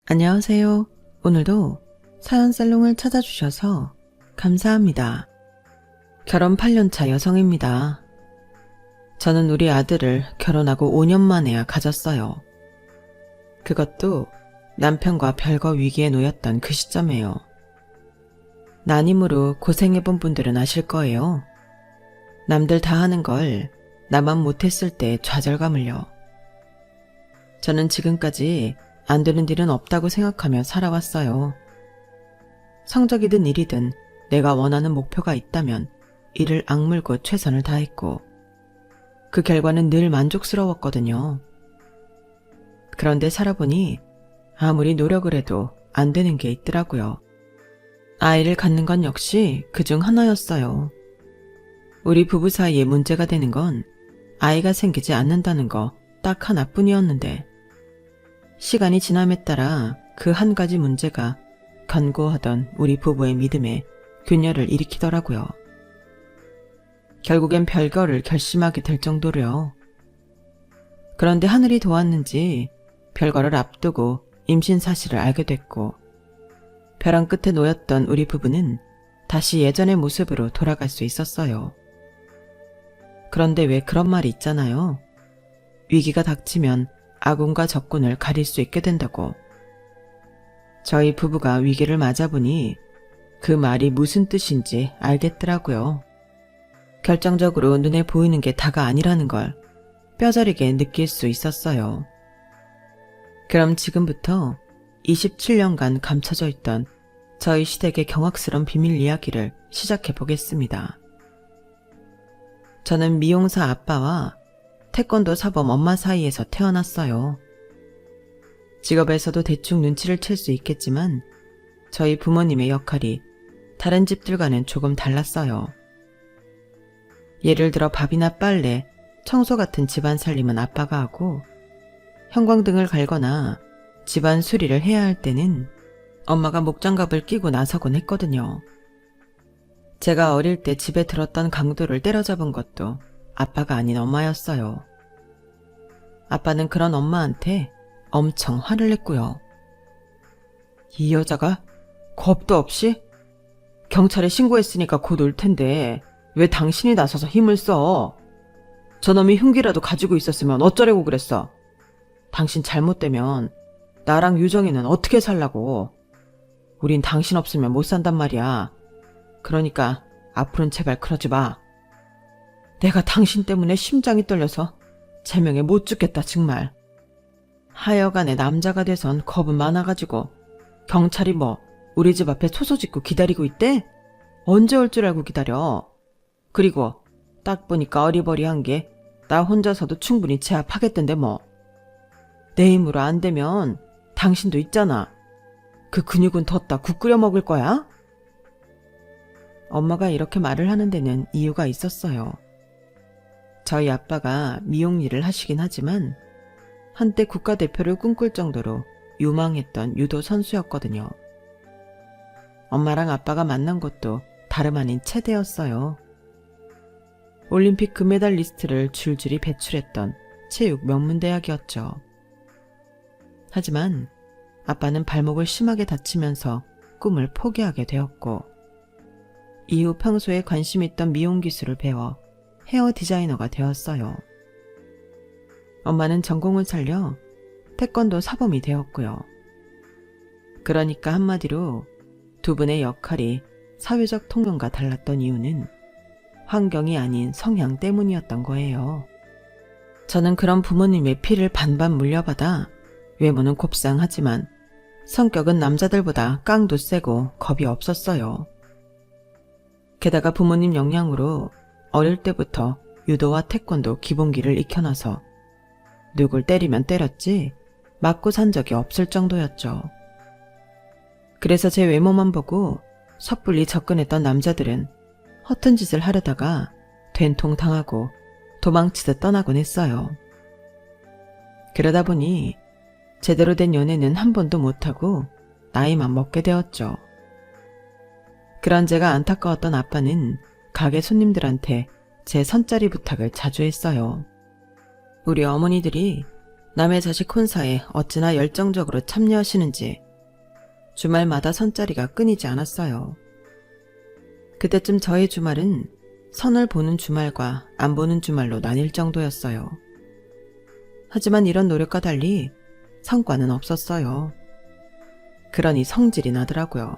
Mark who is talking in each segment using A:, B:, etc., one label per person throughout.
A: 안녕하세요. 오늘도 사연살롱을 찾아주셔서 감사합니다. 결혼 8년차 여성입니다. 저는 우리 아들을 결혼하고 5년 만에야 가졌어요. 그것도 남편과 별거 위기에 놓였던 그 시점에요. 난임으로 고생해본 분들은 아실 거예요. 남들 다 하는 걸 나만 못했을 때 좌절감을요. 저는 지금까지 안 되는 일은 없다고 생각하며 살아왔어요. 성적이든 일이든 내가 원하는 목표가 있다면 이를 악물고 최선을 다했고 그 결과는 늘 만족스러웠거든요. 그런데 살아보니 아무리 노력을 해도 안 되는 게 있더라고요. 아이를 갖는 건 역시 그중 하나였어요. 우리 부부 사이에 문제가 되는 건 아이가 생기지 않는다는 거 딱 하나뿐이었는데 시간이 지남에 따라 그 한 가지 문제가 견고하던 우리 부부의 믿음에 균열을 일으키더라고요. 결국엔 별거를 결심하게 될 정도로요. 그런데 하늘이 도왔는지 별거를 앞두고 임신 사실을 알게 됐고 벼랑 끝에 놓였던 우리 부부는 다시 예전의 모습으로 돌아갈 수 있었어요. 그런데 왜 그런 말이 있잖아요. 위기가 닥치면 아군과 적군을 가릴 수 있게 된다고. 저희 부부가 위기를 맞아보니 그 말이 무슨 뜻인지 알겠더라고요. 결정적으로 눈에 보이는 게 다가 아니라는 걸 뼈저리게 느낄 수 있었어요. 그럼 지금부터 27년간 감춰져 있던 저희 시댁의 경악스러운 비밀 이야기를 시작해 보겠습니다. 저는 미용사 아빠와 태권도 사범 엄마 사이에서 태어났어요. 직업에서도 대충 눈치를 챌 수 있겠지만 저희 부모님의 역할이 다른 집들과는 조금 달랐어요. 예를 들어 밥이나 빨래, 청소 같은 집안 살림은 아빠가 하고 형광등을 갈거나 집안 수리를 해야 할 때는 엄마가 목장갑을 끼고 나서곤 했거든요. 제가 어릴 때 집에 들었던 강도를 때려잡은 것도 아빠가 아닌 엄마였어요. 아빠는 그런 엄마한테 엄청 화를 냈고요. 이 여자가 겁도 없이? 경찰에 신고했으니까 곧 올 텐데 왜 당신이 나서서 힘을 써? 저놈이 흉기라도 가지고 있었으면 어쩌려고 그랬어? 당신 잘못되면 나랑 유정이는 어떻게 살라고? 우린 당신 없으면 못 산단 말이야. 그러니까 앞으로는 제발 그러지 마. 내가 당신 때문에 심장이 떨려서 제명에 못 죽겠다 정말. 하여간에 남자가 돼선 겁은 많아가지고 경찰이 뭐 우리 집 앞에 소소 짓고 기다리고 있대? 언제 올 줄 알고 기다려. 그리고 딱 보니까 어리버리한 게 나 혼자서도 충분히 제압하겠던데 뭐. 내 힘으로 안 되면 당신도 있잖아. 그 근육은 뒀다 국 끓여 먹을 거야? 엄마가 이렇게 말을 하는 데는 이유가 있었어요. 저희 아빠가 미용 일을 하시긴 하지만 한때 국가대표를 꿈꿀 정도로 유망했던 유도 선수였거든요. 엄마랑 아빠가 만난 것도 다름 아닌 체대였어요. 올림픽 금메달리스트를 줄줄이 배출했던 체육 명문대학이었죠. 하지만 아빠는 발목을 심하게 다치면서 꿈을 포기하게 되었고 이후 평소에 관심 있던 미용 기술을 배워 헤어 디자이너가 되었어요. 엄마는 전공을 살려 태권도 사범이 되었고요. 그러니까 한마디로 두 분의 역할이 사회적 통념과 달랐던 이유는 환경이 아닌 성향 때문이었던 거예요. 저는 그런 부모님의 피를 반반 물려받아 외모는 곱상하지만 성격은 남자들보다 깡도 세고 겁이 없었어요. 게다가 부모님 영향으로 어릴 때부터 유도와 태권도 기본기를 익혀놔서 누굴 때리면 때렸지 맞고 산 적이 없을 정도였죠. 그래서 제 외모만 보고 섣불리 접근했던 남자들은 허튼 짓을 하려다가 된통 당하고 도망치듯 떠나곤 했어요. 그러다 보니 제대로 된 연애는 한 번도 못하고 나이만 먹게 되었죠. 그런 제가 안타까웠던 아빠는 가게 손님들한테 제 선짜리 부탁을 자주 했어요. 우리 어머니들이 남의 자식 혼사에 어찌나 열정적으로 참여하시는지 주말마다 선자리가 끊이지 않았어요. 그때쯤 저의 주말은 선을 보는 주말과 안 보는 주말로 나뉠 정도였어요. 하지만 이런 노력과 달리 성과는 없었어요. 그러니 성질이 나더라고요.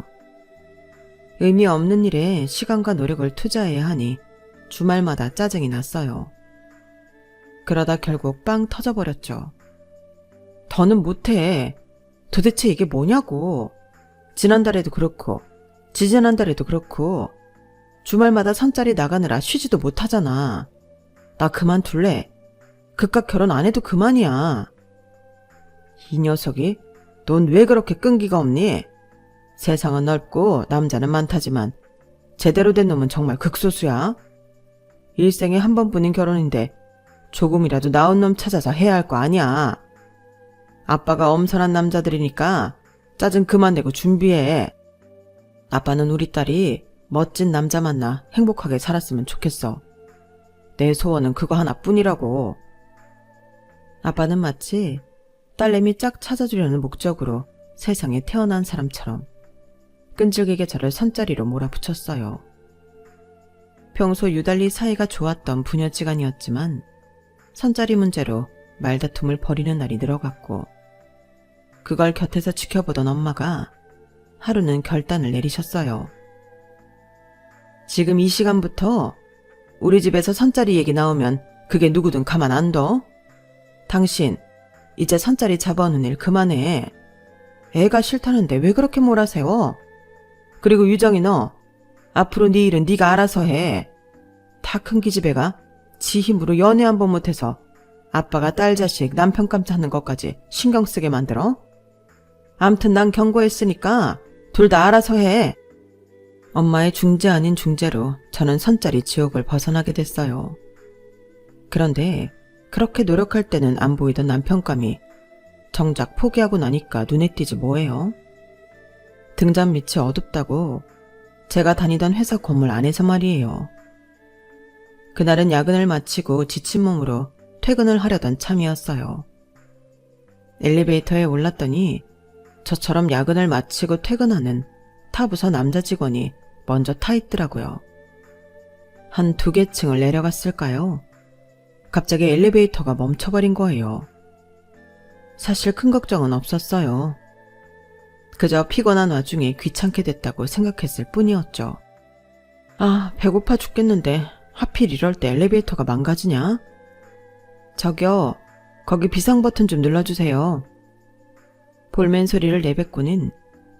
A: 의미 없는 일에 시간과 노력을 투자해야 하니 주말마다 짜증이 났어요. 그러다 결국 빵 터져버렸죠. 더는 못해. 도대체 이게 뭐냐고. 지난달에도 그렇고 지지난달에도 그렇고 주말마다 선짜리 나가느라 쉬지도 못하잖아. 나 그만둘래. 그깟 결혼 안 해도 그만이야. 이 녀석이 넌 왜 그렇게 끈기가 없니? 세상은 넓고 남자는 많다지만 제대로 된 놈은 정말 극소수야. 일생에 한 번뿐인 결혼인데 조금이라도 나은 놈 찾아서 해야 할 거 아니야. 아빠가 엄선한 남자들이니까 짜증 그만 내고 준비해. 아빠는 우리 딸이 멋진 남자 만나 행복하게 살았으면 좋겠어. 내 소원은 그거 하나뿐이라고. 아빠는 마치 딸내미 짝 찾아주려는 목적으로 세상에 태어난 사람처럼 끈질기게 저를 선자리로 몰아붙였어요. 평소 유달리 사이가 좋았던 부녀지간이었지만 선자리 문제로 말다툼을 벌이는 날이 늘어갔고 그걸 곁에서 지켜보던 엄마가 하루는 결단을 내리셨어요. 지금 이 시간부터 우리 집에서 선자리 얘기 나오면 그게 누구든 가만 안 둬. 당신 이제 선자리 잡아오는 일 그만해. 애가 싫다는데 왜 그렇게 몰아세워? 그리고 유정이 너 앞으로 네 일은 네가 알아서 해. 다 큰 기집애가 지 힘으로 연애 한 번 못해서 아빠가 딸 자식 남편감자 하는 것까지 신경 쓰게 만들어? 암튼 난 경고했으니까 둘 다 알아서 해. 엄마의 중재 아닌 중재로 저는 선자리 지옥을 벗어나게 됐어요. 그런데 그렇게 노력할 때는 안 보이던 남편감이 정작 포기하고 나니까 눈에 띄지 뭐예요. 등잔 밑이 어둡다고 제가 다니던 회사 건물 안에서 말이에요. 그날은 야근을 마치고 지친 몸으로 퇴근을 하려던 참이었어요. 엘리베이터에 올랐더니 저처럼 야근을 마치고 퇴근하는 타부서 남자 직원이 먼저 타 있더라고요. 한 2개 층을 내려갔을까요? 갑자기 엘리베이터가 멈춰버린 거예요. 사실 큰 걱정은 없었어요. 그저 피곤한 와중에 귀찮게 됐다고 생각했을 뿐이었죠. 아, 배고파 죽겠는데 하필 이럴 때 엘리베이터가 망가지냐? 저기요, 거기 비상 버튼 좀 눌러주세요. 볼멘 소리를 내뱉고는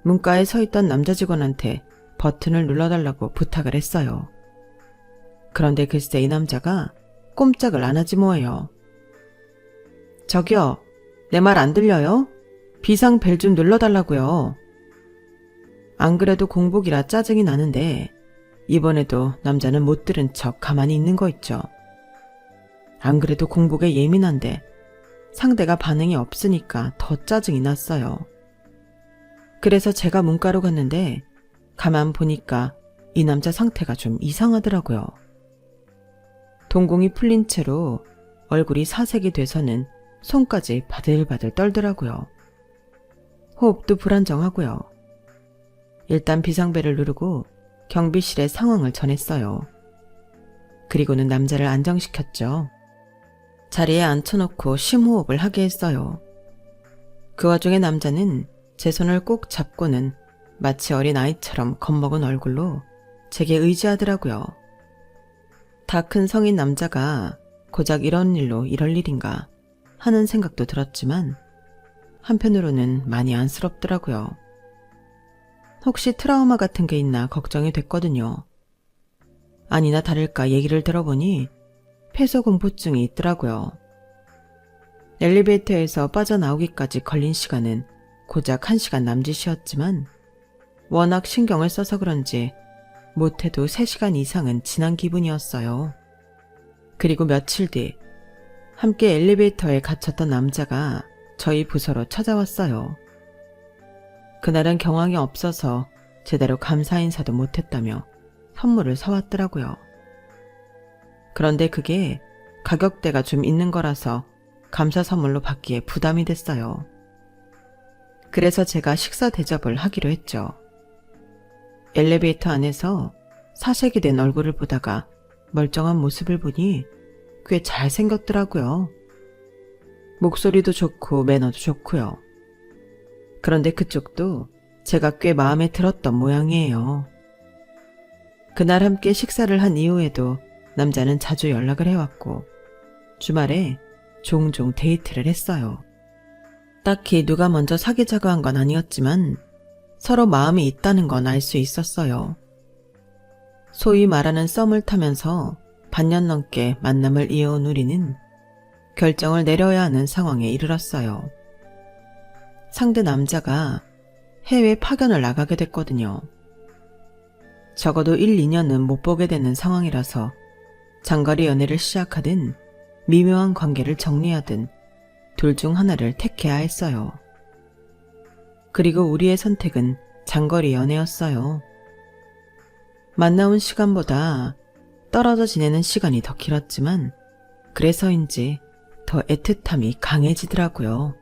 A: 문가에 서 있던 남자 직원한테 버튼을 눌러달라고 부탁을 했어요. 그런데 글쎄 이 남자가 꼼짝을 안 하지 뭐예요. 저기요, 내 말 안 들려요? 비상 벨 좀 눌러달라고요. 안 그래도 공복이라 짜증이 나는데 이번에도 남자는 못 들은 척 가만히 있는 거 있죠. 안 그래도 공복에 예민한데 상대가 반응이 없으니까 더 짜증이 났어요. 그래서 제가 문가로 갔는데 가만 보니까 이 남자 상태가 좀 이상하더라고요. 동공이 풀린 채로 얼굴이 사색이 돼서는 손까지 바들바들 떨더라고요. 호흡도 불안정하고요. 일단 비상벨을 누르고 경비실에 상황을 전했어요. 그리고는 남자를 안정시켰죠. 자리에 앉혀놓고 심호흡을 하게 했어요. 그 와중에 남자는 제 손을 꼭 잡고는 마치 어린아이처럼 겁먹은 얼굴로 제게 의지하더라고요. 다 큰 성인 남자가 고작 이런 일로 이럴 일인가 하는 생각도 들었지만 한편으로는 많이 안쓰럽더라고요. 혹시 트라우마 같은 게 있나 걱정이 됐거든요. 아니나 다를까 얘기를 들어보니 폐소공포증이 있더라고요. 엘리베이터에서 빠져나오기까지 걸린 시간은 고작 1시간 남짓이었지만 워낙 신경을 써서 그런지 못해도 3시간 이상은 지난 기분이었어요. 그리고 며칠 뒤 함께 엘리베이터에 갇혔던 남자가 저희 부서로 찾아왔어요. 그날은 경황이 없어서 제대로 감사 인사도 못했다며 선물을 사왔더라고요. 그런데 그게 가격대가 좀 있는 거라서 감사 선물로 받기에 부담이 됐어요. 그래서 제가 식사 대접을 하기로 했죠. 엘리베이터 안에서 사색이 된 얼굴을 보다가 멀쩡한 모습을 보니 꽤 잘생겼더라고요. 목소리도 좋고 매너도 좋고요. 그런데 그쪽도 제가 꽤 마음에 들었던 모양이에요. 그날 함께 식사를 한 이후에도 남자는 자주 연락을 해왔고 주말에 종종 데이트를 했어요. 딱히 누가 먼저 사귀자고 한 건 아니었지만 서로 마음이 있다는 건 알 수 있었어요. 소위 말하는 썸을 타면서 반년 넘게 만남을 이어온 우리는 결정을 내려야 하는 상황에 이르렀어요. 상대 남자가 해외 파견을 나가게 됐거든요. 적어도 1, 2년은 못 보게 되는 상황이라서 장거리 연애를 시작하든 미묘한 관계를 정리하든 둘 중 하나를 택해야 했어요. 그리고 우리의 선택은 장거리 연애였어요. 만나온 시간보다 떨어져 지내는 시간이 더 길었지만 그래서인지 더 애틋함이 강해지더라고요.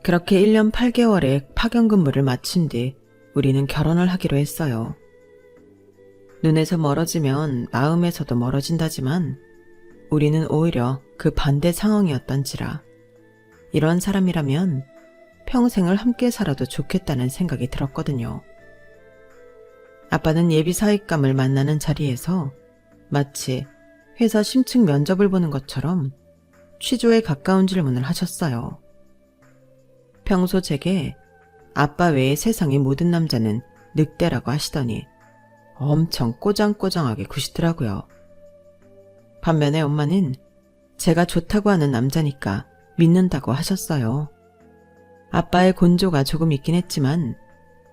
A: 그렇게 1년 8개월의 파견 근무를 마친 뒤 우리는 결혼을 하기로 했어요. 눈에서 멀어지면 마음에서도 멀어진다지만 우리는 오히려 그 반대 상황이었던지라 이런 사람이라면 평생을 함께 살아도 좋겠다는 생각이 들었거든요. 아빠는 예비 사익감을 만나는 자리에서 마치 회사 심층 면접을 보는 것처럼 취조에 가까운 질문을 하셨어요. 평소 제게 아빠 외에 세상의 모든 남자는 늑대라고 하시더니 엄청 꼬장꼬장하게 구시더라고요. 반면에 엄마는 제가 좋다고 하는 남자니까 믿는다고 하셨어요. 아빠의 곤조가 조금 있긴 했지만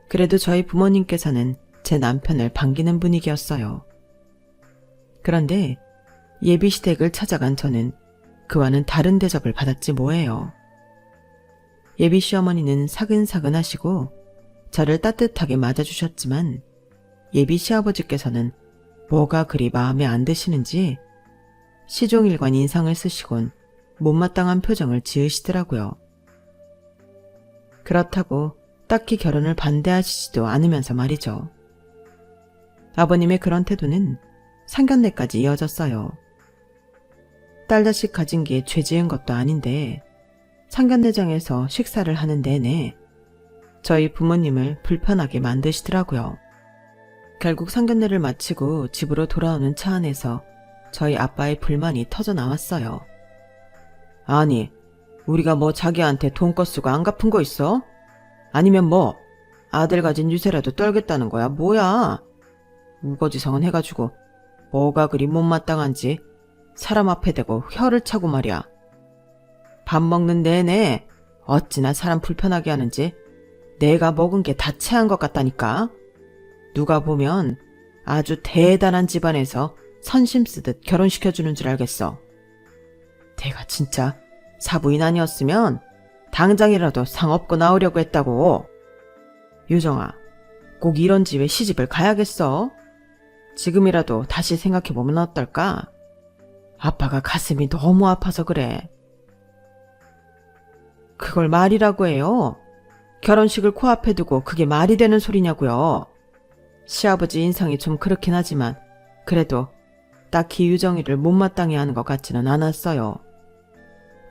A: 그래도 저희 부모님께서는 제 남편을 반기는 분위기였어요. 그런데 예비시댁을 찾아간 저는 그와는 다른 대접을 받았지 뭐예요. 예비 시어머니는 사근사근 하시고 저를 따뜻하게 맞아주셨지만 예비 시아버지께서는 뭐가 그리 마음에 안 드시는지 시종일관 인상을 쓰시곤 못마땅한 표정을 지으시더라고요. 그렇다고 딱히 결혼을 반대하시지도 않으면서 말이죠. 아버님의 그런 태도는 상견례까지 이어졌어요. 딸 자식 가진 게 죄 지은 것도 아닌데 상견례장에서 식사를 하는 내내 저희 부모님을 불편하게 만드시더라고요. 결국 상견례를 마치고 집으로 돌아오는 차 안에서 저희 아빠의 불만이 터져 나왔어요. 아니, 우리가 뭐 자기한테 돈껏 쓰고 안 갚은 거 있어? 아니면 뭐 아들 가진 유세라도 떨겠다는 거야? 뭐야? 우거지성은 해가지고 뭐가 그리 못마땅한지 사람 앞에 대고 혀를 차고 말이야. 밥 먹는 내내 어찌나 사람 불편하게 하는지 내가 먹은 게 다 체한 것 같다니까. 누가 보면 아주 대단한 집안에서 선심 쓰듯 결혼시켜주는 줄 알겠어. 내가 진짜 사부인 아니었으면 당장이라도 상 업고 나오려고 했다고. 유정아, 꼭 이런 집에 시집을 가야겠어? 지금이라도 다시 생각해보면 어떨까? 아빠가 가슴이 너무 아파서 그래. 그걸 말이라고 해요? 결혼식을 코앞에 두고 그게 말이 되는 소리냐고요? 시아버지 인상이 좀 그렇긴 하지만 그래도 딱히 유정이를 못마땅해 하는 것 같지는 않았어요.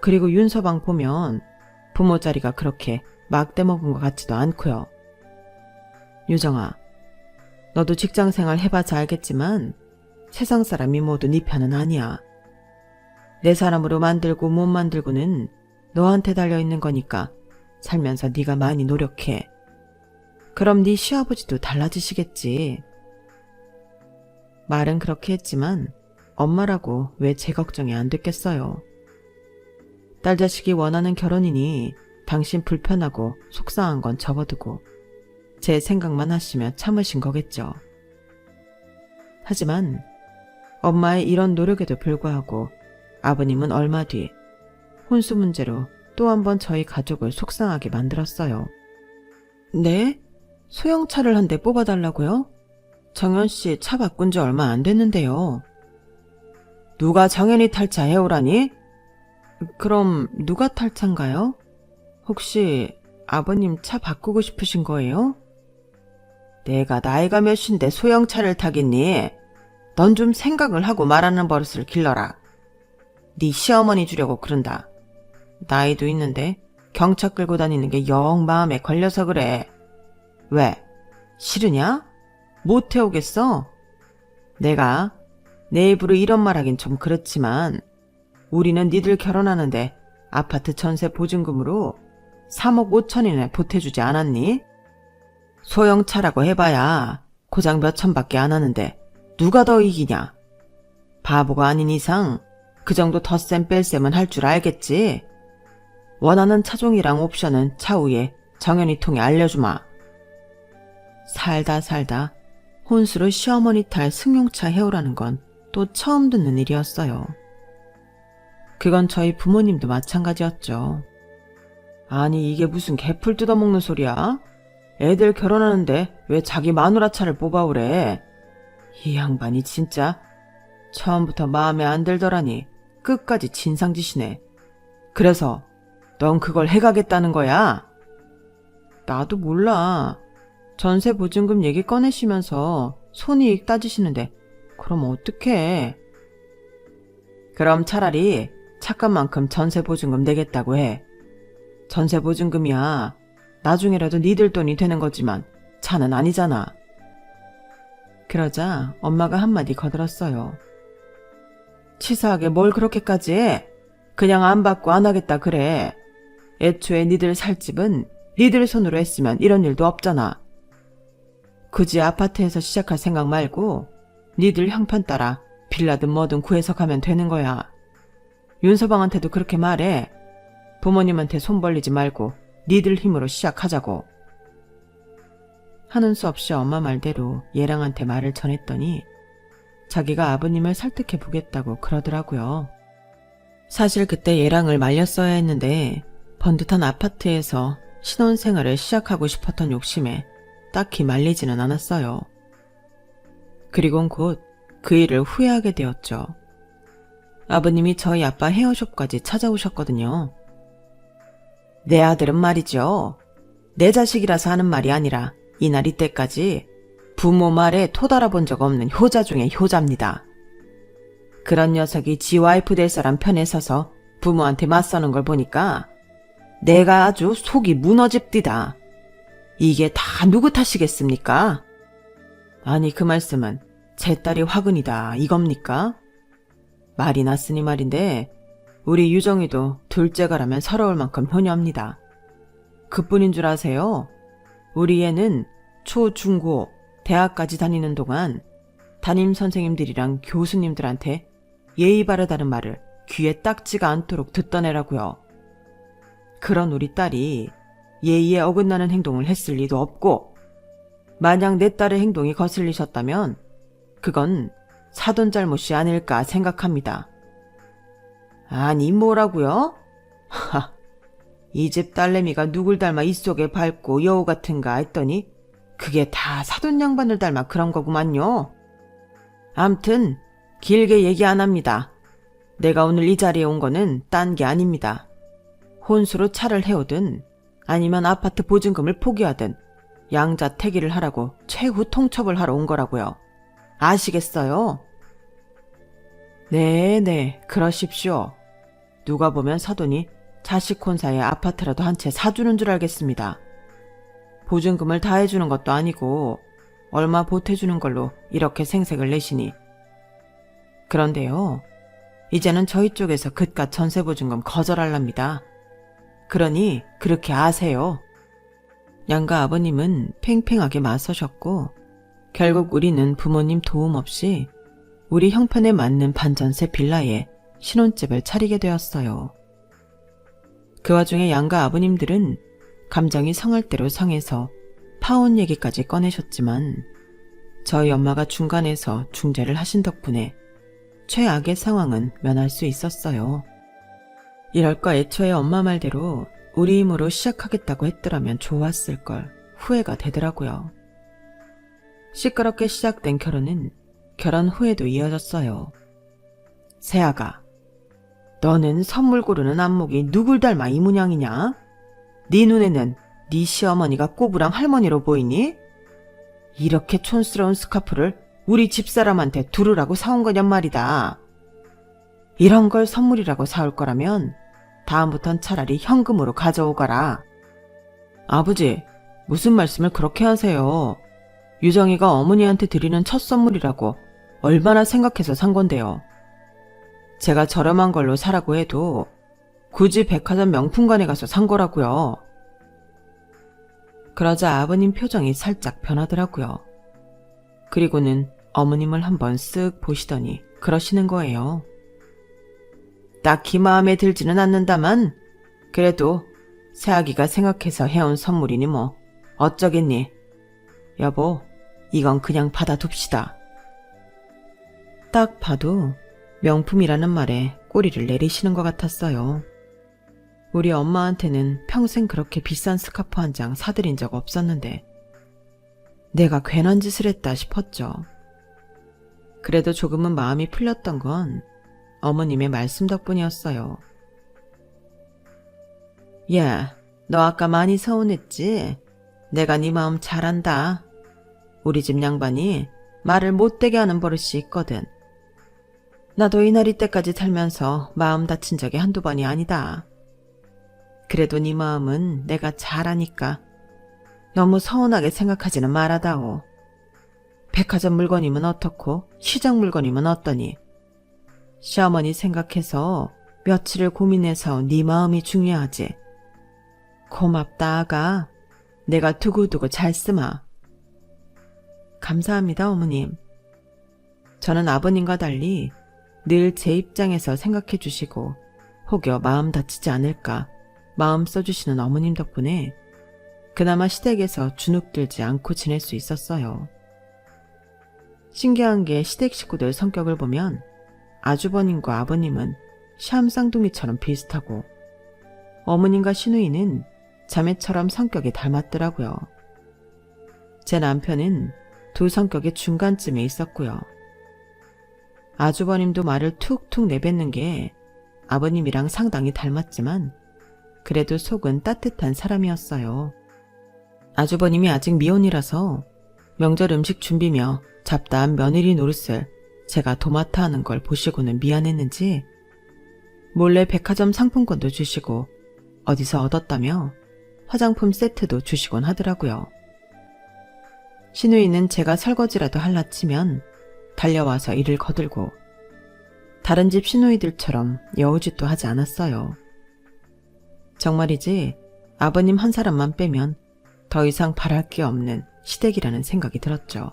A: 그리고 윤서방 보면 부모 자리가 그렇게 막대먹은 것 같지도 않고요. 유정아, 너도 직장생활 해봐서 알겠지만 세상 사람이 모두 네 편은 아니야. 내 사람으로 만들고 못 만들고는 너한테 달려있는 거니까 살면서 네가 많이 노력해. 그럼 네 시아버지도 달라지시겠지. 말은 그렇게 했지만 엄마라고 왜 제 걱정이 안 됐겠어요. 딸 자식이 원하는 결혼이니 당신 불편하고 속상한 건 접어두고 제 생각만 하시며 참으신 거겠죠. 하지만 엄마의 이런 노력에도 불구하고 아버님은 얼마 뒤 혼수 문제로 또 한 번 저희 가족을 속상하게 만들었어요. 네? 소형차를 한 대 뽑아달라고요? 정연씨 차 바꾼 지 얼마 안 됐는데요. 누가 정연이 탈 차 해오라니? 그럼 누가 탈 차인가요? 혹시 아버님 차 바꾸고 싶으신 거예요? 내가 나이가 몇인데 소형차를 타겠니? 넌 좀 생각을 하고 말하는 버릇을 길러라. 네 시어머니 주려고 그런다. 나이도 있는데 경차 끌고 다니는 게 영 마음에 걸려서 그래. 왜? 싫으냐? 못 태우겠어? 내가 내 입으로 이런 말 하긴 좀 그렇지만 우리는 니들 결혼하는데 아파트 전세 보증금으로 3억 5천이나 보태주지 않았니? 소형차라고 해봐야 고장 몇 천밖에 안 하는데 누가 더 이기냐? 바보가 아닌 이상 그 정도 덧셈 뺄셈은 할 줄 알겠지? 원하는 차종이랑 옵션은 차후에 정연이 통해 알려주마. 살다 혼수로 시어머니 탈 승용차 해오라는 건 또 처음 듣는 일이었어요. 그건 저희 부모님도 마찬가지였죠. 아니 이게 무슨 개풀 뜯어먹는 소리야? 애들 결혼하는데 왜 자기 마누라차를 뽑아오래? 이 양반이 진짜 처음부터 마음에 안 들더라니 끝까지 진상짓이네. 그래서 넌 그걸 해가겠다는 거야? 나도 몰라. 전세 보증금 얘기 꺼내시면서 손이익 따지시는데 그럼 어떡해. 그럼 차라리 차값 만큼 전세 보증금 내겠다고 해. 전세 보증금이야 나중에라도 니들 돈이 되는 거지만 차는 아니잖아. 그러자 엄마가 한마디 거들었어요. 치사하게 뭘 그렇게까지 해? 그냥 안 받고 안 하겠다 그래. 애초에 니들 살 집은 니들 손으로 했으면 이런 일도 없잖아. 굳이 아파트에서 시작할 생각 말고 니들 형편 따라 빌라든 뭐든 구해서 가면 되는 거야. 윤서방한테도 그렇게 말해. 부모님한테 손 벌리지 말고 니들 힘으로 시작하자고. 하는 수 없이 엄마 말대로 예랑한테 말을 전했더니 자기가 아버님을 설득해 보겠다고 그러더라고요. 사실 그때 예랑을 말렸어야 했는데 번듯한 아파트에서 신혼생활을 시작하고 싶었던 욕심에 딱히 말리지는 않았어요. 그리곤 곧 그 일을 후회하게 되었죠. 아버님이 저희 아빠 헤어숍까지 찾아오셨거든요. 내 아들은 말이죠. 내 자식이라서 하는 말이 아니라 이날 이때까지 부모 말에 토달아본 적 없는 효자 중에 효자입니다. 그런 녀석이 지 와이프 될 사람 편에 서서 부모한테 맞서는 걸 보니까 내가 아주 속이 무너집디다. 이게 다 누구 탓이겠습니까? 아니 그 말씀은 제 딸이 화근이다 이겁니까? 말이 났으니 말인데 우리 유정이도 둘째가라면 서러울 만큼 효녀입니다. 그뿐인 줄 아세요? 우리 애는 초, 중, 고, 대학까지 다니는 동안 담임 선생님들이랑 교수님들한테 예의 바르다는 말을 귀에 딱지가 않도록 듣던 애라고요. 그런 우리 딸이 예의에 어긋나는 행동을 했을 리도 없고 만약 내 딸의 행동이 거슬리셨다면 그건 사돈 잘못이 아닐까 생각합니다. 아니 뭐라고요? 하, 이 집 딸내미가 누굴 닮아 입속에 밝고 여우 같은가 했더니 그게 다 사돈 양반을 닮아 그런 거구만요. 암튼 길게 얘기 안 합니다. 내가 오늘 이 자리에 온 거는 딴 게 아닙니다. 혼수로 차를 해오든 아니면 아파트 보증금을 포기하든 양자택일을 하라고 최후 통첩을 하러 온 거라고요. 아시겠어요? 네네 그러십시오. 누가 보면 사돈이 자식 혼사에 아파트라도 한 채 사주는 줄 알겠습니다. 보증금을 다 해주는 것도 아니고 얼마 보태주는 걸로 이렇게 생색을 내시니. 그런데요. 이제는 저희 쪽에서 그깟 전세보증금 거절할랍니다. 그러니 그렇게 아세요. 양가 아버님은 팽팽하게 맞서셨고 결국 우리는 부모님 도움 없이 우리 형편에 맞는 반전세 빌라에 신혼집을 차리게 되었어요. 그 와중에 양가 아버님들은 감정이 상할 대로 상해서 파혼 얘기까지 꺼내셨지만 저희 엄마가 중간에서 중재를 하신 덕분에 최악의 상황은 면할 수 있었어요. 이럴까 애초에 엄마 말대로 우리 힘으로 시작하겠다고 했더라면 좋았을걸 후회가 되더라고요. 시끄럽게 시작된 결혼은 결혼 후에도 이어졌어요. 세아가, 너는 선물 고르는 안목이 누굴 닮아 이 모양이냐? 네 눈에는 네 시어머니가 꼬부랑 할머니로 보이니? 이렇게 촌스러운 스카프를 우리 집사람한테 두르라고 사온 거냔 말이다. 이런 걸 선물이라고 사올 거라면 다음부턴 차라리 현금으로 가져오거라. 아버지, 무슨 말씀을 그렇게 하세요? 유정이가 어머니한테 드리는 첫 선물이라고 얼마나 생각해서 산 건데요. 제가 저렴한 걸로 사라고 해도 굳이 백화점 명품관에 가서 산 거라고요. 그러자 아버님 표정이 살짝 변하더라고요. 그리고는 어머님을 한번 쓱 보시더니 그러시는 거예요. 딱히 마음에 들지는 않는다만 그래도 새아기가 생각해서 해온 선물이니 뭐 어쩌겠니. 여보, 이건 그냥 받아둡시다. 딱 봐도 명품이라는 말에 꼬리를 내리시는 것 같았어요. 우리 엄마한테는 평생 그렇게 비싼 스카프 한 장 사드린 적 없었는데 내가 괜한 짓을 했다 싶었죠. 그래도 조금은 마음이 풀렸던 건 어머님의 말씀 덕분이었어요. 야, 너 아까 많이 서운했지? 내가 네 마음 잘 안다. 우리 집 양반이 말을 못되게 하는 버릇이 있거든. 나도 이 나이 때까지 살면서 마음 다친 적이 한두 번이 아니다. 그래도 네 마음은 내가 잘 아니까 너무 서운하게 생각하지는 말아다오. 백화점 물건이면 어떻고 시장 물건이면 어떠니? 시어머니 생각해서 며칠을 고민해서 네 마음이 중요하지. 고맙다 아가. 내가 두고두고 잘 쓰마. 감사합니다 어머님. 저는 아버님과 달리 늘 제 입장에서 생각해 주시고 혹여 마음 다치지 않을까 마음 써주시는 어머님 덕분에 그나마 시댁에서 주눅들지 않고 지낼 수 있었어요. 신기한 게 시댁 식구들 성격을 보면 아주버님과 아버님은 샴 쌍둥이처럼 비슷하고 어머님과 시누이는 자매처럼 성격이 닮았더라고요. 제 남편은 두 성격의 중간쯤에 있었고요. 아주버님도 말을 툭툭 내뱉는 게 아버님이랑 상당히 닮았지만 그래도 속은 따뜻한 사람이었어요. 아주버님이 아직 미혼이라서 명절 음식 준비며 잡다한 며느리 노릇을 제가 도맡아 하는 걸 보시고는 미안했는지 몰래 백화점 상품권도 주시고 어디서 얻었다며 화장품 세트도 주시곤 하더라고요. 시누이는 제가 설거지라도 할라 치면 달려와서 일을 거들고 다른 집 시누이들처럼 여우짓도 하지 않았어요. 정말이지 아버님 한 사람만 빼면 더 이상 바랄 게 없는 시댁이라는 생각이 들었죠.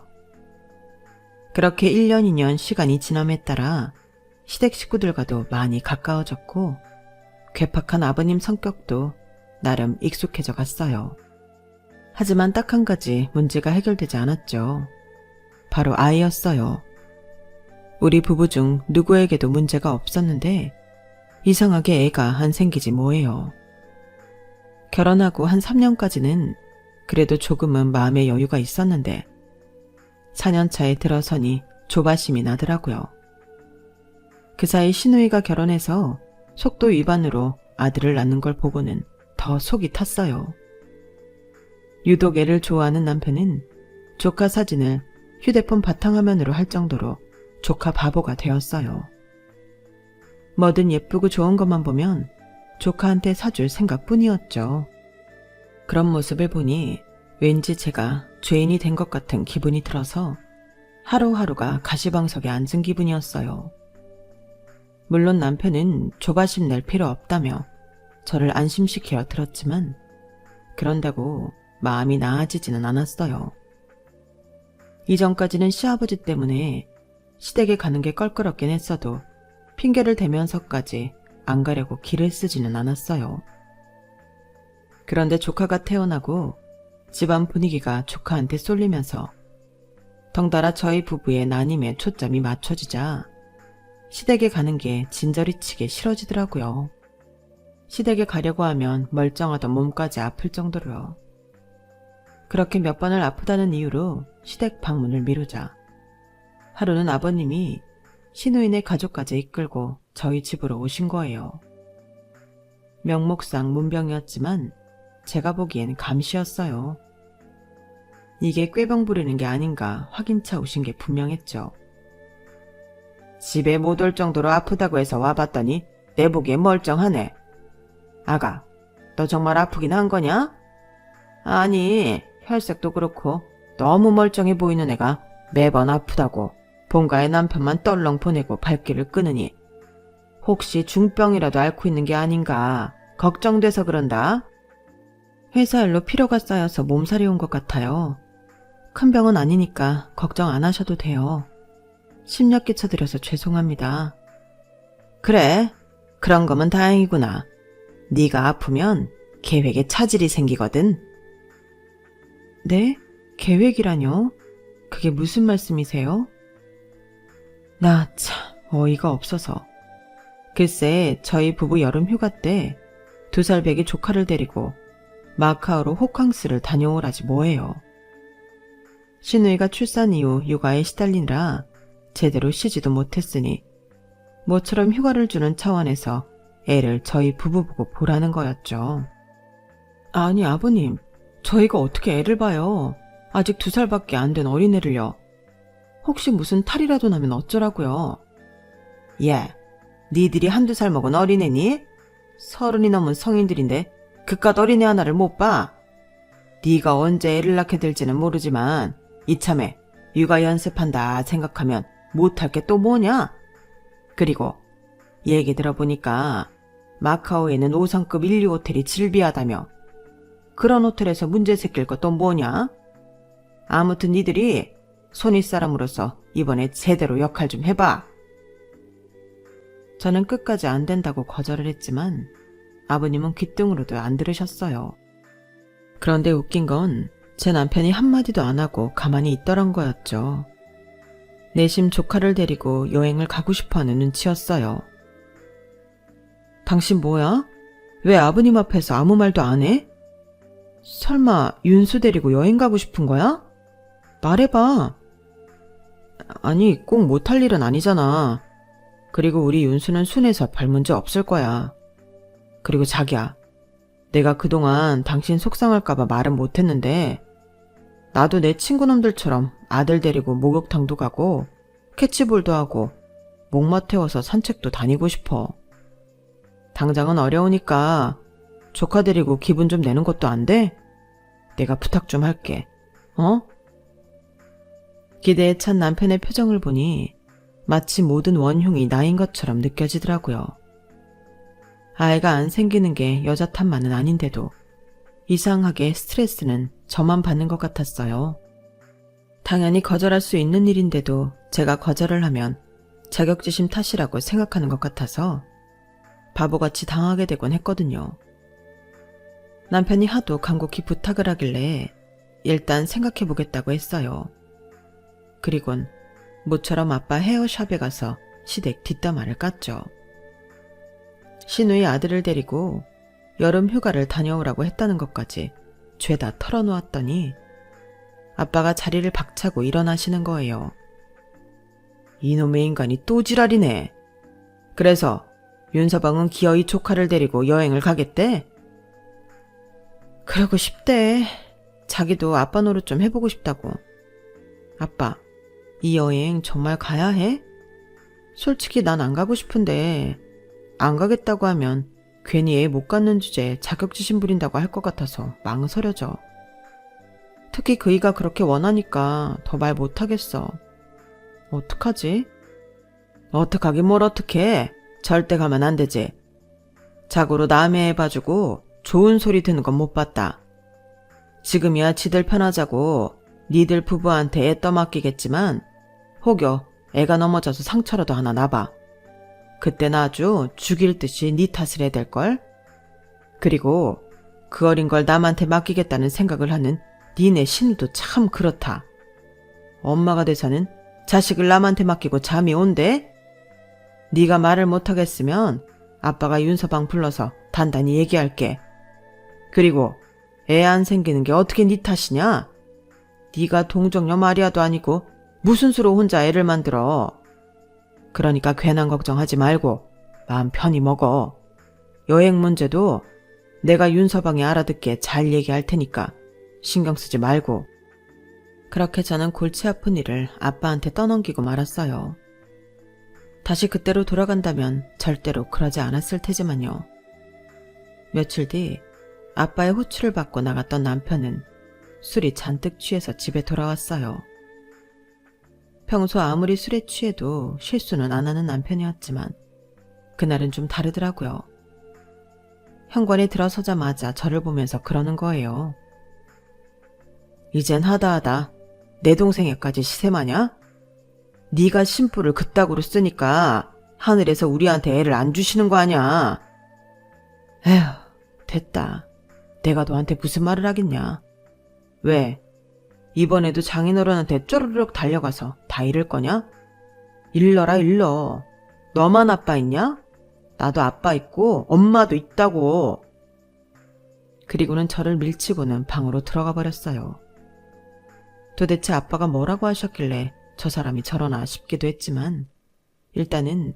A: 그렇게 1년 2년 시간이 지남에 따라 시댁 식구들과도 많이 가까워졌고 괴팍한 아버님 성격도 나름 익숙해져 갔어요. 하지만 딱 한 가지 문제가 해결되지 않았죠. 바로 아이였어요. 우리 부부 중 누구에게도 문제가 없었는데 이상하게 애가 안 생기지 뭐예요. 결혼하고 한 3년까지는 그래도 조금은 마음의 여유가 있었는데 4년 차에 들어서니 조바심이 나더라고요. 그 사이 시누이가 결혼해서 속도 위반으로 아들을 낳는 걸 보고는 더 속이 탔어요. 유독 애를 좋아하는 남편은 조카 사진을 휴대폰 바탕화면으로 할 정도로 조카 바보가 되었어요. 뭐든 예쁘고 좋은 것만 보면 조카한테 사줄 생각뿐이었죠. 그런 모습을 보니 왠지 제가 죄인이 된 것 같은 기분이 들어서 하루하루가 가시방석에 앉은 기분이었어요. 물론 남편은 조바심 낼 필요 없다며 저를 안심시키려 들었지만 그런다고 마음이 나아지지는 않았어요. 이전까지는 시아버지 때문에 시댁에 가는 게 껄끄럽긴 했어도 핑계를 대면서까지 안 가려고 길을 쓰지는 않았어요. 그런데 조카가 태어나고 집안 분위기가 조카한테 쏠리면서 덩달아 저희 부부의 난임에 초점이 맞춰지자 시댁에 가는 게 진저리치게 싫어지더라고요. 시댁에 가려고 하면 멀쩡하던 몸까지 아플 정도로요. 그렇게 몇 번을 아프다는 이유로 시댁 방문을 미루자 하루는 아버님이 신우인의 가족까지 이끌고 저희 집으로 오신 거예요. 명목상 문병이었지만 제가 보기엔 감시였어요. 이게 꾀병 부리는 게 아닌가 확인차 오신 게 분명했죠. 집에 못 올 정도로 아프다고 해서 와봤더니 내 보기엔 멀쩡하네. 아가, 너 정말 아프긴 한 거냐? 아니, 혈색도 그렇고 너무 멀쩡해 보이는 애가 매번 아프다고 본가의 남편만 떨렁 보내고 발길을 끄느니 혹시 중병이라도 앓고 있는 게 아닌가 걱정돼서 그런다. 회사 일로 피로가 쌓여서 몸살이 온 것 같아요. 큰 병은 아니니까 걱정 안 하셔도 돼요. 심력 끼쳐드려서 죄송합니다. 그래, 그런 거면 다행이구나. 네가 아프면 계획에 차질이 생기거든. 네? 계획이라뇨? 그게 무슨 말씀이세요? 나 참 어이가 없어서. 글쎄 저희 부부 여름 휴가 때 2살 배기 조카를 데리고 마카오로 호캉스를 다녀오라지 뭐예요. 신우이가 출산 이후 육아에 시달리느라 제대로 쉬지도 못했으니 모처럼 휴가를 주는 차원에서 애를 저희 부부 보고 보라는 거였죠. 아니 아버님, 저희가 어떻게 애를 봐요. 아직 2살밖에 안 된 어린애를요. 혹시 무슨 탈이라도 나면 어쩌라고요. 예, 니들이 1~2살 먹은 어린애니? 30이 넘은 성인들인데 그깟 어린애 하나를 못 봐? 네가 언제 애를 낳게 될지는 모르지만 이참에 육아 연습한다 생각하면 못할 게 또 뭐냐? 그리고 얘기 들어보니까 마카오에는 5성급 1, 2 호텔이 질비하다며. 그런 호텔에서 문제 생길 것 또 뭐냐? 아무튼 니들이 손윗사람으로서 이번에 제대로 역할 좀 해봐. 저는 끝까지 안 된다고 거절을 했지만 아버님은 귓등으로도 안 들으셨어요. 그런데 웃긴 건 제 남편이 한마디도 안 하고 가만히 있더란 거였죠. 내심 조카를 데리고 여행을 가고 싶어하는 눈치였어요. 당신 뭐야? 왜 아버님 앞에서 아무 말도 안 해? 설마 윤수 데리고 여행 가고 싶은 거야? 말해봐. 아니, 꼭 못할 일은 아니잖아. 그리고 우리 윤수는 순해서 별 문제 없을 거야. 그리고 자기야, 내가 그동안 당신 속상할까봐 말은 못했는데 나도 내 친구놈들처럼 아들 데리고 목욕탕도 가고 캐치볼도 하고 목마 태워서 산책도 다니고 싶어. 당장은 어려우니까 조카 데리고 기분 좀 내는 것도 안 돼? 내가 부탁 좀 할게. 어? 기대에 찬 남편의 표정을 보니 마치 모든 원흉이 나인 것처럼 느껴지더라고요. 아이가 안 생기는 게 여자 탓만은 아닌데도 이상하게 스트레스는 저만 받는 것 같았어요. 당연히 거절할 수 있는 일인데도 제가 거절을 하면 자격지심 탓이라고 생각하는 것 같아서 바보같이 당하게 되곤 했거든요. 남편이 하도 간곡히 부탁을 하길래 일단 생각해보겠다고 했어요. 그리곤 모처럼 아빠 헤어샵에 가서 시댁 뒷담화를 깠죠. 신우의 아들을 데리고 여름 휴가를 다녀오라고 했다는 것까지 죄다 털어놓았더니 아빠가 자리를 박차고 일어나시는 거예요. 이놈의 인간이 또 지랄이네. 그래서 윤서방은 기어이 조카를 데리고 여행을 가겠대? 그러고 싶대. 자기도 아빠 노릇 좀 해보고 싶다고. 아빠, 이 여행 정말 가야 해? 솔직히 난 안 가고 싶은데 안 가겠다고 하면 괜히 애 못 갖는 주제에 자격지심 부린다고 할 것 같아서 망설여져. 특히 그이가 그렇게 원하니까 더 말 못하겠어. 어떡하지? 어떡하긴 뭘 어떡해. 절대 가면 안 되지. 자고로 남의 애 봐주고 좋은 소리 듣는 건 못 봤다. 지금이야 지들 편하자고 니들 부부한테 애 떠맡기겠지만 혹여 애가 넘어져서 상처라도 하나 나봐. 그땐 아주 죽일 듯이 니 탓을 해야 될걸? 그리고 그 어린 걸 남한테 맡기겠다는 생각을 하는 니네 신우도 참 그렇다. 엄마가 돼서는 자식을 남한테 맡기고 잠이 온대? 네가 말을 못하겠으면 아빠가 윤서방 불러서 단단히 얘기할게. 그리고 애 안 생기는 게 어떻게 네 탓이냐? 네가 동정녀 마리아도 아니고 무슨 수로 혼자 애를 만들어. 그러니까 괜한 걱정하지 말고 마음 편히 먹어. 여행 문제도 내가 윤서방이 알아듣게 잘 얘기할 테니까 신경 쓰지 말고. 그렇게 저는 골치 아픈 일을 아빠한테 떠넘기고 말았어요. 다시 그때로 돌아간다면 절대로 그러지 않았을 테지만요. 며칠 뒤 아빠의 호출을 받고 나갔던 남편은 술이 잔뜩 취해서 집에 돌아왔어요. 평소 아무리 술에 취해도 실수는 안 하는 남편이었지만 그날은 좀 다르더라고요. 현관에 들어서자마자 저를 보면서 그러는 거예요. 이젠 하다하다 내 동생애까지 시샘하냐? 네가 심부를 그따구로 쓰니까 하늘에서 우리한테 애를 안 주시는 거 아냐? 에휴, 됐다. 내가 너한테 무슨 말을 하겠냐. 왜? 이번에도 장인어른한테 쪼르륵 달려가서 다 잃을 거냐? 일러라 일러. 너만 아빠 있냐? 나도 아빠 있고 엄마도 있다고. 그리고는 저를 밀치고는 방으로 들어가 버렸어요. 도대체 아빠가 뭐라고 하셨길래 저 사람이 저러나 싶기도 했지만 일단은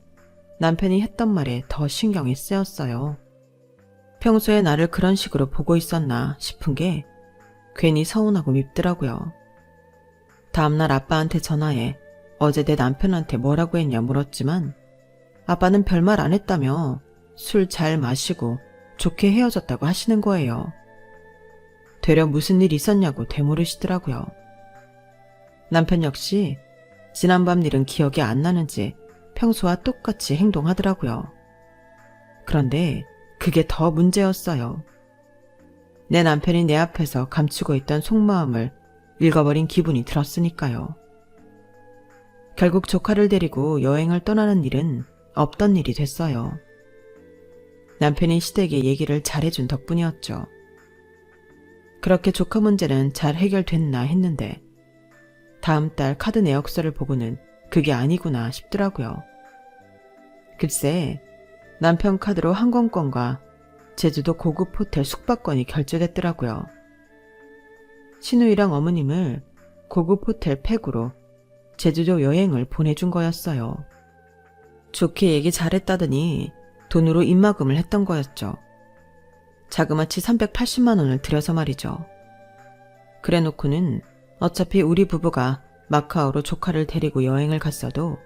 A: 남편이 했던 말에 더 신경이 쓰였어요. 평소에 나를 그런 식으로 보고 있었나 싶은 게 괜히 서운하고 밉더라고요. 다음날 아빠한테 전화해 어제 내 남편한테 뭐라고 했냐 물었지만 아빠는 별말 안 했다며 술 잘 마시고 좋게 헤어졌다고 하시는 거예요. 되려 무슨 일 있었냐고 되물으시더라고요. 남편 역시 지난밤 일은 기억이 안 나는지 평소와 똑같이 행동하더라고요. 그런데 그게 더 문제였어요. 내 남편이 내 앞에서 감추고 있던 속마음을 읽어버린 기분이 들었으니까요. 결국 조카를 데리고 여행을 떠나는 일은 없던 일이 됐어요. 남편이 시댁에 얘기를 잘해준 덕분이었죠. 그렇게 조카 문제는 잘 해결됐나 했는데 다음 달 카드 내역서를 보고는 그게 아니구나 싶더라고요. 글쎄 남편 카드로 항공권과 제주도 고급 호텔 숙박권이 결제됐더라고요. 신우이랑 어머님을 고급 호텔 팩으로 제주도 여행을 보내준 거였어요. 좋게 얘기 잘했다더니 돈으로 입마금을 했던 거였죠. 자그마치 380만 원을 들여서 말이죠. 그래놓고는 어차피 우리 부부가 마카오로 조카를 데리고 여행을 갔어도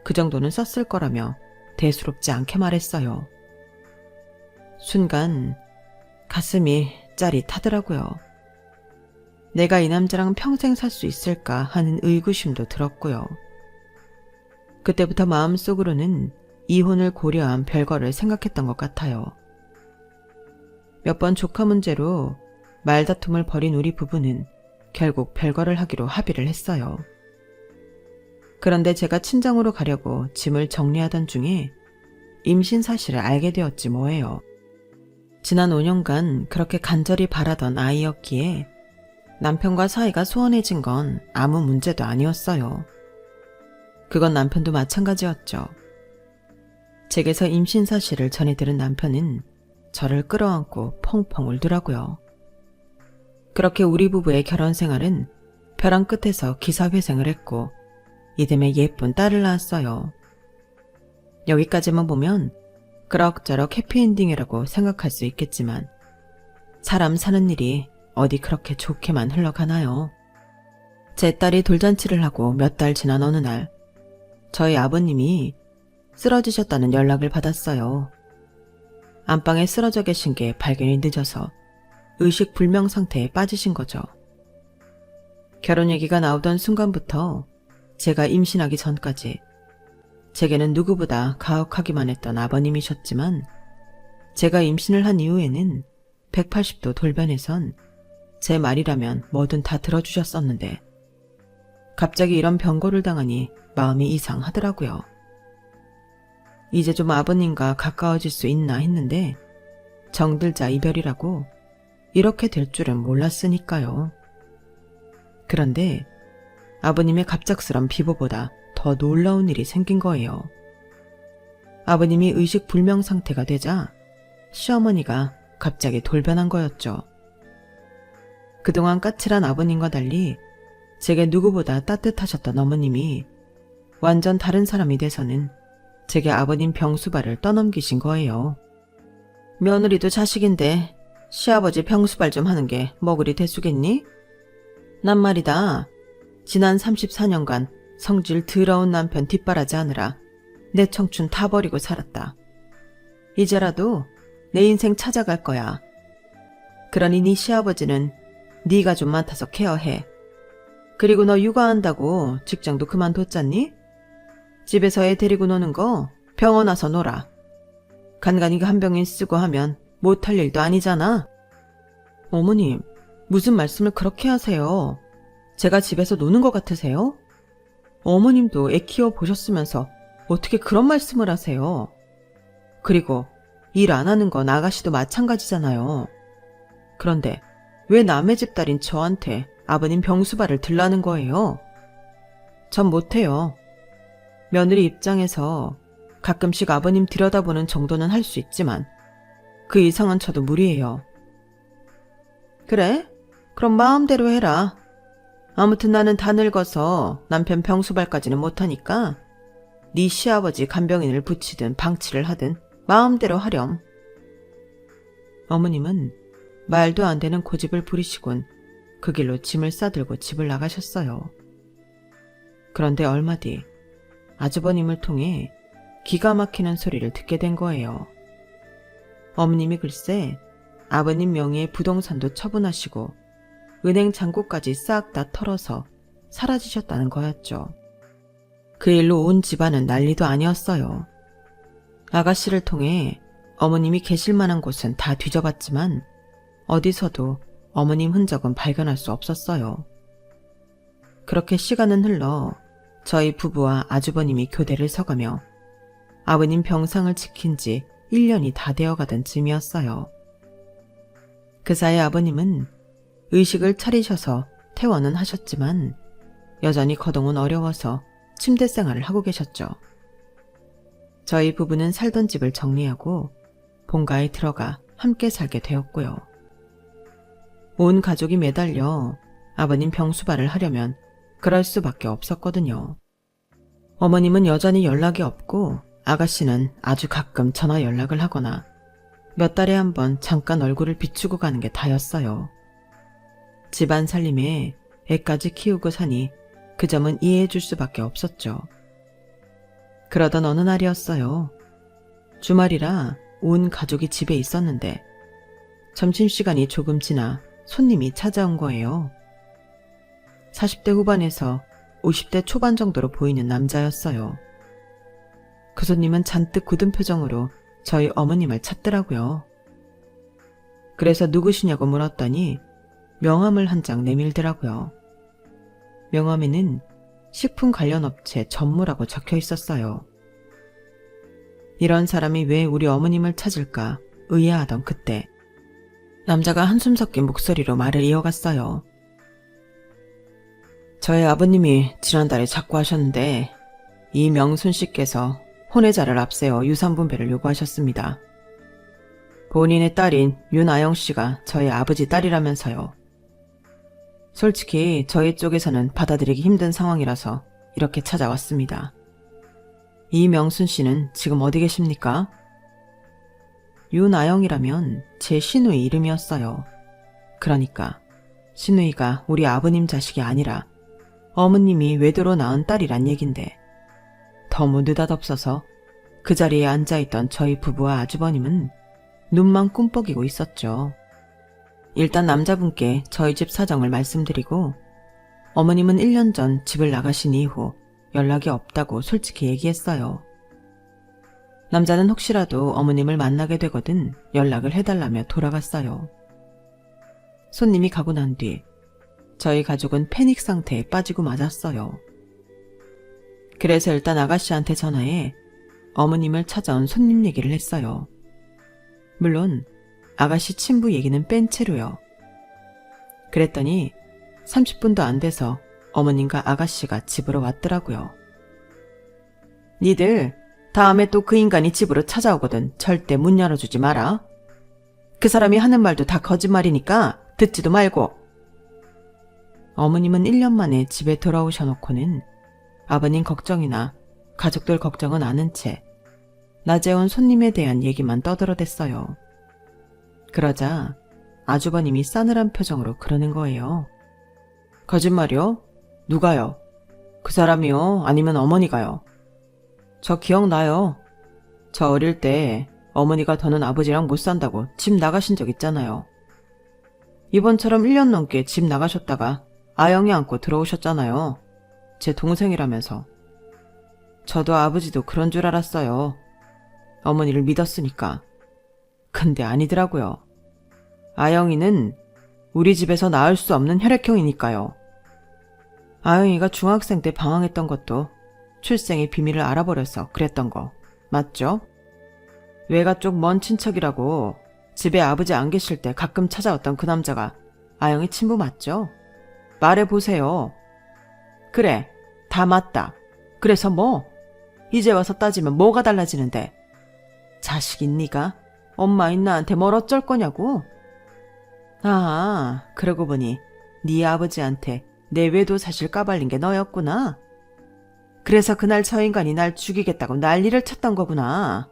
A: 그 정도는 썼을 거라며 대수롭지 않게 말했어요. 순간 가슴이 짜릿하더라고요. 내가 이 남자랑 평생 살 수 있을까 하는 의구심도 들었고요. 그때부터 마음속으로는 이혼을 고려한 별거를 생각했던 것 같아요. 몇 번 조카 문제로 말다툼을 벌인 우리 부부는 결국 별거를 하기로 합의를 했어요. 그런데 제가 친정으로 가려고 짐을 정리하던 중에 임신 사실을 알게 되었지 뭐예요. 지난 5년간 그렇게 간절히 바라던 아이였기에 남편과 사이가 소원해진 건 아무 문제도 아니었어요. 그건 남편도 마찬가지였죠. 제게서 임신 사실을 전해 들은 남편은 저를 끌어안고 펑펑 울더라고요. 그렇게 우리 부부의 결혼 생활은 벼랑 끝에서 기사회생을 했고 이듬해 예쁜 딸을 낳았어요. 여기까지만 보면 그럭저럭 해피엔딩이라고 생각할 수 있겠지만 사람 사는 일이 어디 그렇게 좋게만 흘러가나요? 제 딸이 돌잔치를 하고 몇 달 지난 어느 날 저희 아버님이 쓰러지셨다는 연락을 받았어요. 안방에 쓰러져 계신 게 발견이 늦어서 의식불명 상태에 빠지신 거죠. 결혼 얘기가 나오던 순간부터 제가 임신하기 전까지 제게는 누구보다 가혹하기만 했던 아버님이셨지만 제가 임신을 한 이후에는 180도 돌변해선 제 말이라면 뭐든 다 들어주셨었는데 갑자기 이런 병고를 당하니 마음이 이상하더라고요. 이제 좀 아버님과 가까워질 수 있나 했는데 정들자 이별이라고 이렇게 될 줄은 몰랐으니까요. 그런데 아버님의 갑작스런 비보보다 더 놀라운 일이 생긴 거예요. 아버님이 의식불명 상태가 되자 시어머니가 갑자기 돌변한 거였죠. 그동안 까칠한 아버님과 달리 제게 누구보다 따뜻하셨던 어머님이 완전 다른 사람이 돼서는 제게 아버님 병수발을 떠넘기신 거예요. 며느리도 자식인데 시아버지 병수발 좀 하는 게 뭐 그리 대수겠니? 난 말이다. 지난 34년간 성질 더러운 남편 뒷바라지 하느라 내 청춘 다 버리고 살았다. 이제라도 내 인생 찾아갈 거야. 그러니 네 시아버지는 네가 좀 맡아서 케어해. 그리고 너 육아한다고 직장도 그만뒀잖니? 집에서 애 데리고 노는 거 병원 와서 놀아. 간간히 간병인 쓰고 하면 못할 일도 아니잖아. 어머님, 무슨 말씀을 그렇게 하세요? 제가 집에서 노는 것 같으세요? 어머님도 애 키워보셨으면서 어떻게 그런 말씀을 하세요? 그리고 일 안 하는 건 아가씨도 마찬가지잖아요. 그런데 왜 남의 집 딸인 저한테 아버님 병수발을 들라는 거예요? 전 못해요. 며느리 입장에서 가끔씩 아버님 들여다보는 정도는 할 수 있지만 그 이상은 쳐도 무리예요. 그래? 그럼 마음대로 해라. 아무튼 나는 다 늙어서 남편 병수발까지는 못하니까 네 시아버지 간병인을 붙이든 방치를 하든 마음대로 하렴. 어머님은 말도 안 되는 고집을 부리시곤 그 길로 짐을 싸들고 집을 나가셨어요. 그런데 얼마 뒤 아주버님을 통해 기가 막히는 소리를 듣게 된 거예요. 어머님이 글쎄 아버님 명의의 부동산도 처분하시고 은행 잔고까지 싹 다 털어서 사라지셨다는 거였죠. 그 일로 온 집안은 난리도 아니었어요. 아가씨를 통해 어머님이 계실 만한 곳은 다 뒤져봤지만 어디서도 어머님 흔적은 발견할 수 없었어요. 그렇게 시간은 흘러 저희 부부와 아주버님이 교대를 서가며 아버님 병상을 지킨 지 1년이 다 되어가던 쯤이었어요. 그 사이 아버님은 의식을 차리셔서 퇴원은 하셨지만 여전히 거동은 어려워서 침대 생활을 하고 계셨죠. 저희 부부는 살던 집을 정리하고 본가에 들어가 함께 살게 되었고요. 온 가족이 매달려 아버님 병수발을 하려면 그럴 수밖에 없었거든요. 어머님은 여전히 연락이 없고 아가씨는 아주 가끔 전화 연락을 하거나 몇 달에 한 번 잠깐 얼굴을 비추고 가는 게 다였어요. 집안 살림에 애까지 키우고 사니 그 점은 이해해 줄 수밖에 없었죠. 그러던 어느 날이었어요. 주말이라 온 가족이 집에 있었는데 점심시간이 조금 지나 손님이 찾아온 거예요. 40대 후반에서 50대 초반 정도로 보이는 남자였어요. 그 손님은 잔뜩 굳은 표정으로 저희 어머님을 찾더라고요. 그래서 누구시냐고 물었더니 명함을 한 장 내밀더라고요. 명함에는 식품 관련 업체 전무라고 적혀 있었어요. 이런 사람이 왜 우리 어머님을 찾을까 의아하던 그때 남자가 한숨 섞인 목소리로 말을 이어갔어요. 저희 아버님이 지난달에 자꾸 하셨는데 이 명순 씨께서 혼외자를 앞세워 유산분배를 요구하셨습니다. 본인의 딸인 윤아영 씨가 저희 아버지 딸이라면서요. 솔직히 저희 쪽에서는 받아들이기 힘든 상황이라서 이렇게 찾아왔습니다. 이명순 씨는 지금 어디 계십니까? 윤아영이라면 제 시누이 이름이었어요. 그러니까 시누이가 우리 아버님 자식이 아니라 어머님이 외도로 낳은 딸이란 얘긴데 너무 느닷없어서 그 자리에 앉아있던 저희 부부와 아주버님은 눈만 꿈뻑이고 있었죠. 일단 남자분께 저희 집 사정을 말씀드리고 어머님은 1년 전 집을 나가신 이후 연락이 없다고 솔직히 얘기했어요. 남자는 혹시라도 어머님을 만나게 되거든 연락을 해달라며 돌아갔어요. 손님이 가고 난 뒤 저희 가족은 패닉 상태에 빠지고 맞았어요. 그래서 일단 아가씨한테 전화해 어머님을 찾아온 손님 얘기를 했어요. 물론 아가씨 친부 얘기는 뺀 채로요. 그랬더니 30분도 안 돼서 어머님과 아가씨가 집으로 왔더라고요. 니들 다음에 또 그 인간이 집으로 찾아오거든 절대 문 열어주지 마라. 그 사람이 하는 말도 다 거짓말이니까 듣지도 말고. 어머님은 1년 만에 집에 돌아오셔놓고는 아버님 걱정이나 가족들 걱정은 아는 채 낮에 온 손님에 대한 얘기만 떠들어댔어요. 그러자 아주버님이 싸늘한 표정으로 그러는 거예요. 거짓말이요? 누가요? 그 사람이요? 아니면 어머니가요? 저 기억나요. 저 어릴 때 어머니가 더는 아버지랑 못 산다고 집 나가신 적 있잖아요. 이번처럼 1년 넘게 집 나가셨다가 아영이 안고 들어오셨잖아요. 제 동생이라면서. 저도 아버지도 그런 줄 알았어요. 어머니를 믿었으니까. 근데 아니더라고요. 아영이는 우리 집에서 낳을 수 없는 혈액형이니까요. 아영이가 중학생 때 방황했던 것도 출생의 비밀을 알아버려서 그랬던 거 맞죠? 외가 쪽 먼 친척이라고 집에 아버지 안 계실 때 가끔 찾아왔던 그 남자가 아영이 친부 맞죠? 말해보세요. 그래, 다 맞다. 그래서 뭐? 이제 와서 따지면 뭐가 달라지는데? 자식인 네가 엄마인 나한테 뭘 어쩔 거냐고? 아, 그러고 보니 네 아버지한테 내 외도 사실 까발린 게 너였구나. 그래서 그날 저 인간이 날 죽이겠다고 난리를 쳤던 거구나.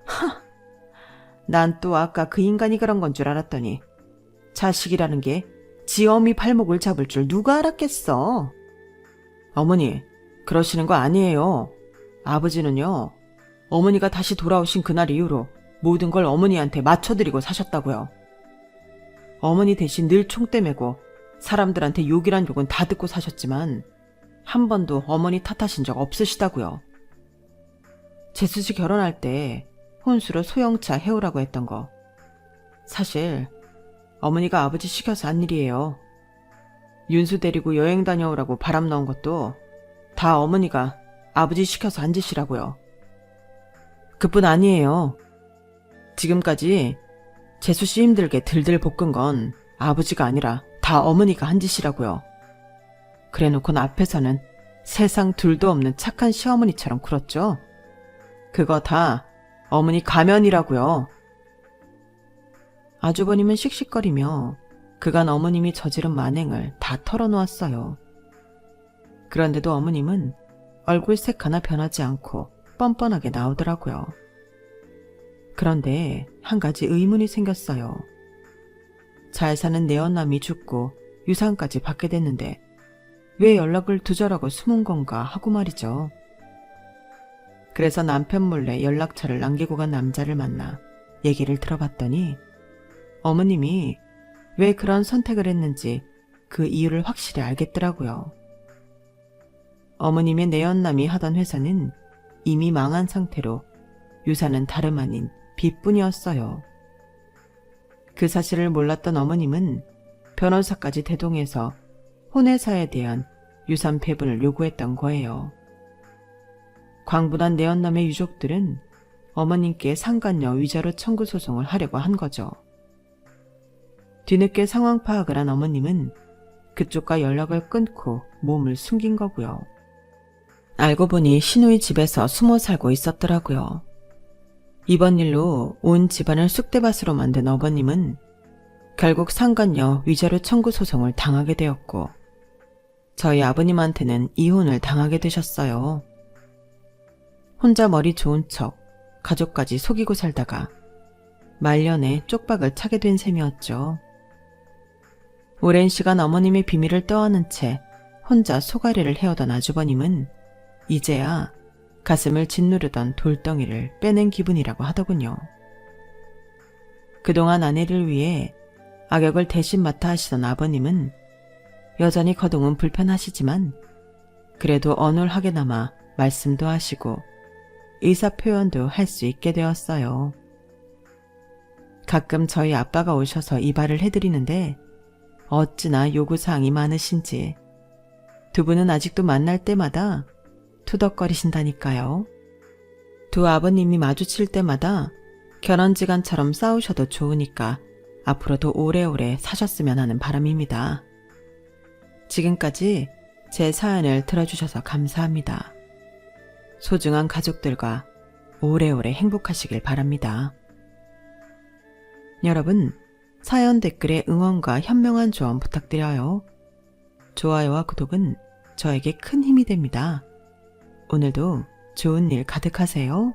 A: 하, 난 또 아까 그 인간이 그런 건 줄 알았더니 자식이라는 게 지 어미 발목을 잡을 줄 누가 알았겠어. 어머니, 그러시는 거 아니에요. 아버지는요, 어머니가 다시 돌아오신 그날 이후로 모든 걸 어머니한테 맞춰드리고 사셨다고요. 어머니 대신 늘 총대 메고 사람들한테 욕이란 욕은 다 듣고 사셨지만 한 번도 어머니 탓하신 적 없으시다고요. 재수씨 결혼할 때 혼수로 소형차 해오라고 했던 거 사실 어머니가 아버지 시켜서 한 일이에요. 윤수 데리고 여행 다녀오라고 바람 넣은 것도 다 어머니가 아버지 시켜서 한 짓이라고요. 그뿐 아니에요. 지금까지 재수씨 힘들게 들들 볶은 건 아버지가 아니라 다 어머니가 한 짓이라고요. 그래놓고 앞에서는 세상 둘도 없는 착한 시어머니처럼 굴었죠. 그거 다 어머니 가면이라고요. 아주버님은 씩씩거리며 그간 어머님이 저지른 만행을 다 털어놓았어요. 그런데도 어머님은 얼굴색 하나 변하지 않고 뻔뻔하게 나오더라고요. 그런데 한 가지 의문이 생겼어요. 잘 사는 내언남이 죽고 유산까지 받게 됐는데 왜 연락을 두절하고 숨은 건가 하고 말이죠. 그래서 남편 몰래 연락처를 남기고 간 남자를 만나 얘기를 들어봤더니 어머님이 왜 그런 선택을 했는지 그 이유를 확실히 알겠더라고요. 어머님의 내연남이 하던 회사는 이미 망한 상태로 유산은 다름 아닌 빚뿐이었어요. 그 사실을 몰랐던 어머님은 변호사까지 대동해서 혼외사에 대한 유산 배분을 요구했던 거예요. 광분한 내연남의 유족들은 어머님께 상간녀 위자료 청구 소송을 하려고 한 거죠. 뒤늦게 상황 파악을 한 어머님은 그쪽과 연락을 끊고 몸을 숨긴 거고요. 알고 보니 시누이 집에서 숨어 살고 있었더라고요. 이번 일로 온 집안을 쑥대밭으로 만든 어머님은 결국 상간녀 위자료 청구 소송을 당하게 되었고 저희 아버님한테는 이혼을 당하게 되셨어요. 혼자 머리 좋은 척 가족까지 속이고 살다가 말년에 쪽박을 차게 된 셈이었죠. 오랜 시간 어머님의 비밀을 떠안은 채 혼자 소가리를 해오던 아주버님은 이제야 가슴을 짓누르던 돌덩이를 빼낸 기분이라고 하더군요. 그동안 아내를 위해 악역을 대신 맡아 하시던 아버님은 여전히 거동은 불편하시지만 그래도 어눌하게나마 말씀도 하시고 의사표현도 할 수 있게 되었어요. 가끔 저희 아빠가 오셔서 이발을 해드리는데 어찌나 요구사항이 많으신지 두 분은 아직도 만날 때마다 투덕거리신다니까요. 두 아버님이 마주칠 때마다 결혼지간처럼 싸우셔도 좋으니까 앞으로도 오래오래 사셨으면 하는 바람입니다. 지금까지 제 사연을 들어주셔서 감사합니다. 소중한 가족들과 오래오래 행복하시길 바랍니다. 여러분, 사연 댓글에 응원과 현명한 조언 부탁드려요. 좋아요와 구독은 저에게 큰 힘이 됩니다. 오늘도 좋은 일 가득하세요.